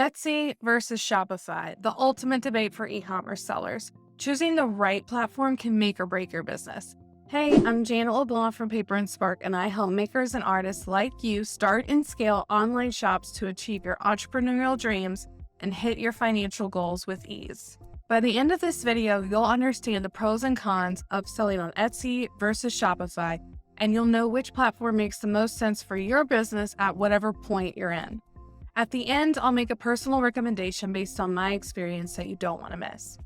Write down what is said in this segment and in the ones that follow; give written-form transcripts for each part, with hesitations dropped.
Etsy versus Shopify, the ultimate debate for e-commerce sellers. Choosing the right platform can make or break your business. Hey, I'm Janet LeBlanc from Paper and Spark, and I help makers and artists like you start and scale online shops to achieve your entrepreneurial dreams and hit your financial goals with ease. By the end of this video, you'll understand the pros and cons of selling on Etsy versus Shopify, and you'll know which platform makes the most sense for your business at whatever point you're in. At the end, I'll make a personal recommendation based on my experience that you don't want to miss.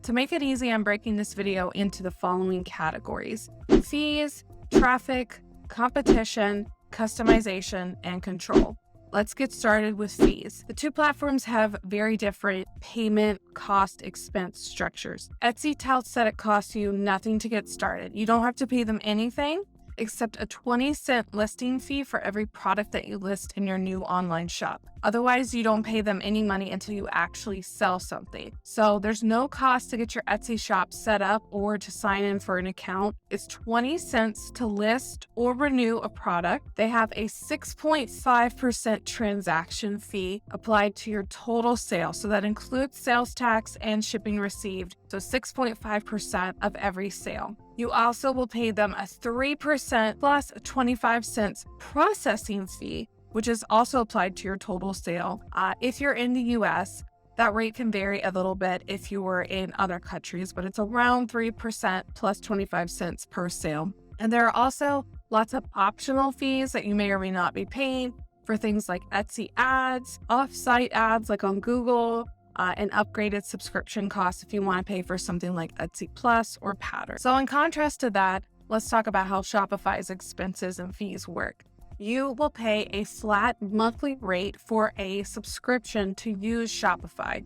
To make it easy, I'm breaking this video into the following categories: fees, traffic, competition, customization, and control. Let's get started with fees. The two platforms have very different payment, cost, expense structures. Etsy touts that it costs you nothing to get started. You don't have to pay them anything except a 20-cent listing fee for every product that you list in your new online shop. Otherwise, you don't pay them any money until you actually sell something. So there's no cost to get your Etsy shop set up or to sign in for an account. It's 20 cents to list or renew a product. They have a 6.5% transaction fee applied to your total sale. So that includes sales tax and shipping received. So 6.5% of every sale. You also will pay them a 3% plus a 25 cents processing fee, which is also applied to your total sale. If you're in the US, that rate can vary a little bit if you were in other countries, but it's around 3% plus 25 cents per sale. And there are also lots of optional fees that you may or may not be paying for things like Etsy ads, off-site ads like on Google, and upgraded subscription costs if you want to pay for something like Etsy Plus or Pattern. So in contrast to that, let's talk about how Shopify's expenses and fees work. You will pay a flat monthly rate for a subscription to use Shopify.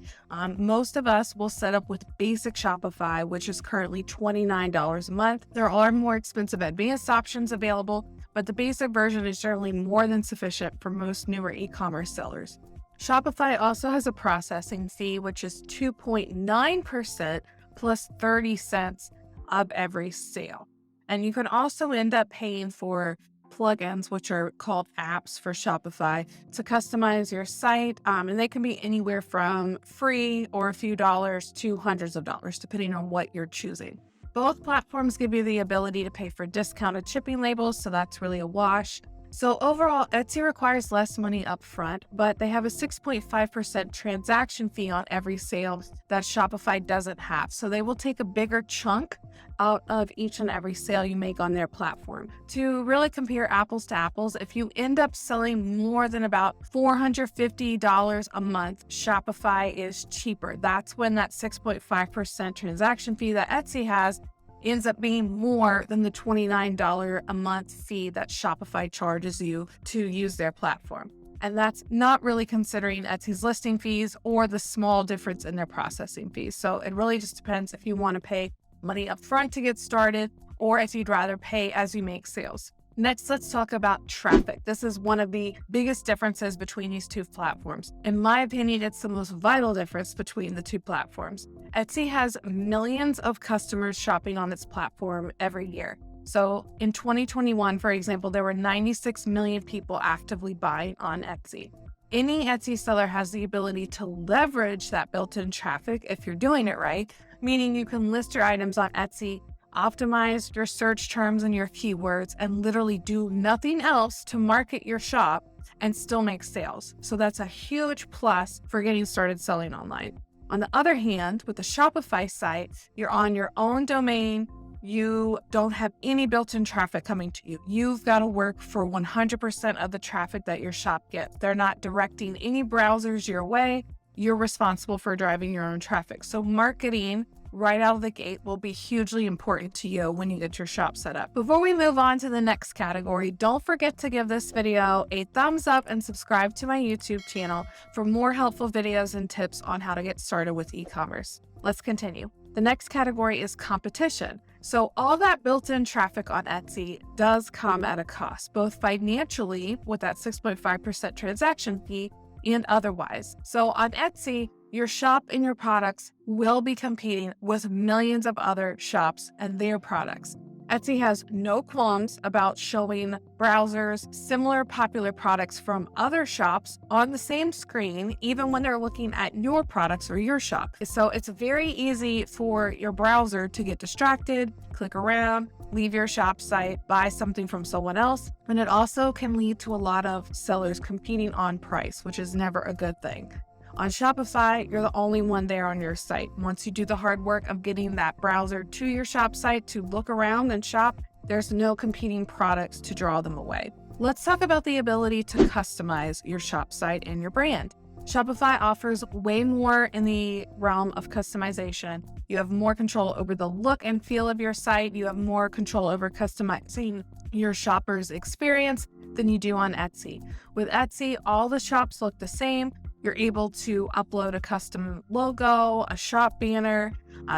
Most of us will set up with basic Shopify, which is currently $29 a month. There are more expensive advanced options available, but the basic version is generally more than sufficient for most newer e-commerce sellers. Shopify also has a processing fee, which is 2.9% plus 30 cents of every sale. And you can also end up paying for plugins, which are called apps for Shopify, to customize your site. And they can be anywhere from free or a few dollars to hundreds of dollars, depending on what you're choosing. Both platforms give you the ability to pay for discounted shipping labels, so that's really a wash. So overall, Etsy requires less money up front, but they have a 6.5% transaction fee on every sale that Shopify doesn't have. So they will take a bigger chunk out of each and every sale you make on their platform. To really compare apples to apples, if you end up selling more than about $450 a month, Shopify is cheaper. That's when that 6.5% transaction fee that Etsy has ends up being more than the $29 a month fee that Shopify charges you to use their platform. And that's not really considering Etsy's listing fees or the small difference in their processing fees. So it really just depends if you want to pay money up front to get started or if you'd rather pay as you make sales. Next, let's talk about traffic. This is one of the biggest differences between these two platforms. In my opinion, it's the most vital difference between the two platforms. Etsy has millions of customers shopping on its platform every year. So in 2021, for example, there were 96 million people actively buying on Etsy. Any Etsy seller has the ability to leverage that built-in traffic if you're doing it right, meaning you can list your items on Etsy, optimize your search terms and your keywords, and literally do nothing else to market your shop and still make sales. So that's a huge plus for getting started selling online. On the other hand, with the Shopify site, you're on your own domain. You don't have any built-in traffic coming to you. You've got to work for 100% of the traffic that your shop gets. They're not directing any browsers your way. You're responsible for driving your own traffic. So marketing right out of the gate will be hugely important to you when you get your shop set up. Before we move on to the next category, don't forget to give this video a thumbs up and subscribe to my YouTube channel for more helpful videos and tips on how to get started with e-commerce. Let's continue. The next category is competition. So all that built-in traffic on Etsy does come at a cost, both financially with that 6.5% transaction fee and otherwise. So on Etsy, your shop and your products will be competing with millions of other shops and their products. Etsy has no qualms about showing browsers similar popular products from other shops on the same screen, even when they're looking at your products or your shop. So it's very easy for your browser to get distracted, click around, leave your shop site, buy something from someone else. And it also can lead to a lot of sellers competing on price, which is never a good thing. On Shopify, you're the only one there on your site. Once you do the hard work of getting that browser to your shop site to look around and shop, there's no competing products to draw them away. Let's talk about the ability to customize your shop site and your brand. Shopify offers way more in the realm of customization. You have more control over the look and feel of your site. You have more control over customizing your shopper's experience than you do on Etsy. With Etsy, all the shops look the same. You're able to upload a custom logo, a shop banner.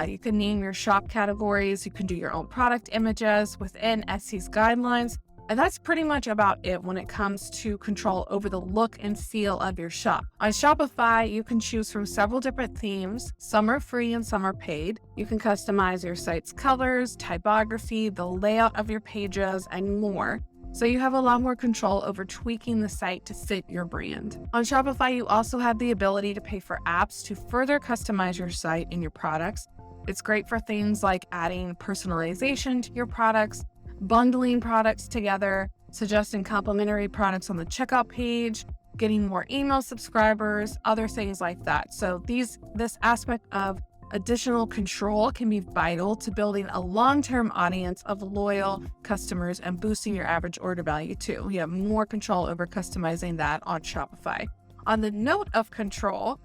You can name your shop categories. You can do your own product images within Etsy's guidelines. And that's pretty much about it when it comes to control over the look and feel of your shop. On Shopify, you can choose from several different themes. Some are free and some are paid. You can customize your site's colors, typography, the layout of your pages, and more. So you have a lot more control over tweaking the site to fit your brand. On Shopify, you also have the ability to pay for apps to further customize your site and your products. It's great for things like adding personalization to your products, bundling products together, suggesting complimentary products on the checkout page, getting more email subscribers, other things like that. So this aspect of additional control can be vital to building a long-term audience of loyal customers and boosting your average order value too. You have more control over customizing that on Shopify. On the note of control,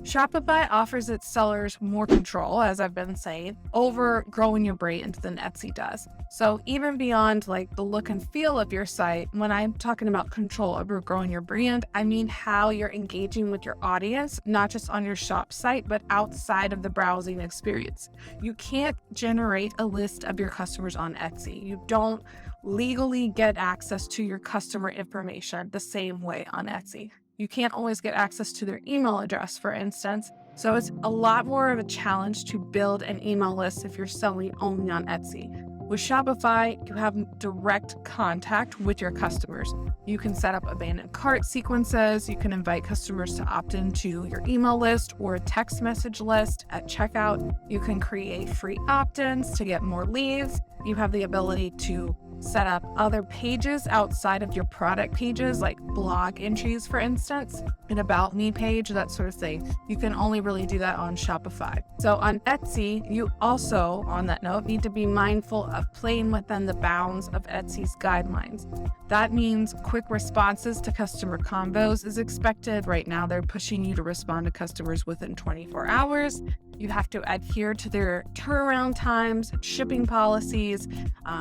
Shopify offers its sellers more control, as I've been saying, over growing your brand than Etsy does. So even beyond like the look and feel of your site, when I'm talking about control over growing your brand, I mean how you're engaging with your audience, not just on your shop site, but outside of the browsing experience. You can't generate a list of your customers on Etsy. You don't legally get access to your customer information the same way on Etsy. You can't always get access to their email address, for instance. So it's a lot more of a challenge to build an email list if you're selling only on Etsy. With Shopify, you have direct contact with your customers. You can set up abandoned cart sequences. You can invite customers to opt into your email list or a text message list at checkout. You can create free opt-ins to get more leads. You have the ability to set up other pages outside of your product pages, like blog entries, for instance, an about me page, that sort of thing. You can only really do that on Shopify. So on Etsy, you also, on that note, need to be mindful of playing within the bounds of Etsy's guidelines. That means quick responses to customer convos is expected. Right now, they're pushing you to respond to customers within 24 hours. You have to adhere to their turnaround times, shipping policies.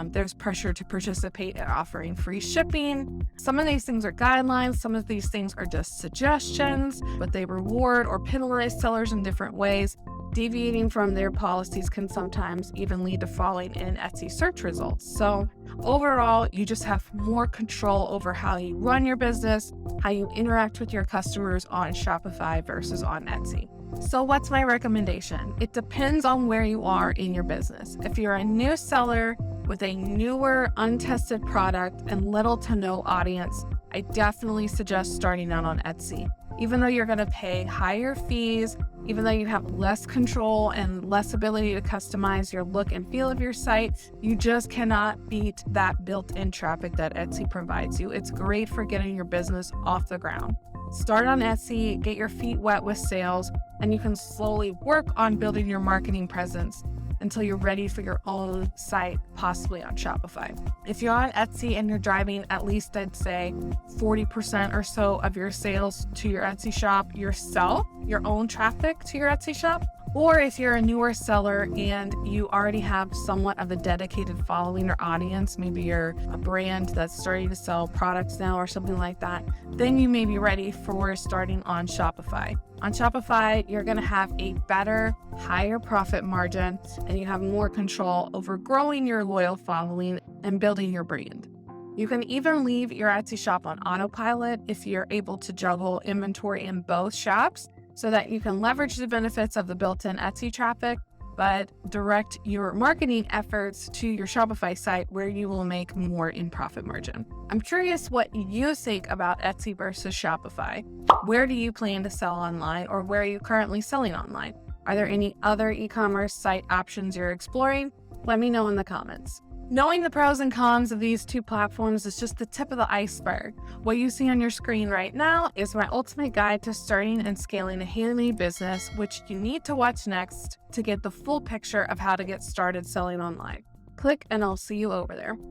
There's pressure to participate in offering free shipping. Some of these things are guidelines. Some of these things are just suggestions, but they reward or penalize sellers in different ways. Deviating from their policies can sometimes even lead to falling in Etsy search results. So overall, you just have more control over how you run your business, how you interact with your customers on Shopify versus on Etsy. So what's my recommendation? It depends on where you are in your business. If you're a new seller with a newer, untested product and little to no audience, I definitely suggest starting out on Etsy. Even though you're going to pay higher fees, even though you have less control and less ability to customize your look and feel of your site, you just cannot beat that built-in traffic that Etsy provides you. It's great for getting your business off the ground. Start on Etsy, get your feet wet with sales, and you can slowly work on building your marketing presence until you're ready for your own site, possibly on Shopify. If you're on Etsy and you're driving at least, I'd say 40% or so of your sales to your Etsy shop yourself, your own traffic to your Etsy shop, or if you're a newer seller and you already have somewhat of a dedicated following or audience, maybe you're a brand that's starting to sell products now or something like that, then you may be ready for starting on Shopify. On Shopify, you're going to have a better, higher profit margin, and you have more control over growing your loyal following and building your brand. You can even leave your Etsy shop on autopilot if you're able to juggle inventory in both shops, so that you can leverage the benefits of the built-in Etsy traffic, but direct your marketing efforts to your Shopify site where you will make more in profit margin. I'm curious what you think about Etsy versus Shopify. Where do you plan to sell online, or where are you currently selling online? Are there any other e-commerce site options you're exploring? Let me know in the comments. Knowing the pros and cons of these two platforms is just the tip of the iceberg. What you see on your screen right now is my ultimate guide to starting and scaling a handmade business, which you need to watch next to get the full picture of how to get started selling online. Click and I'll see you over there.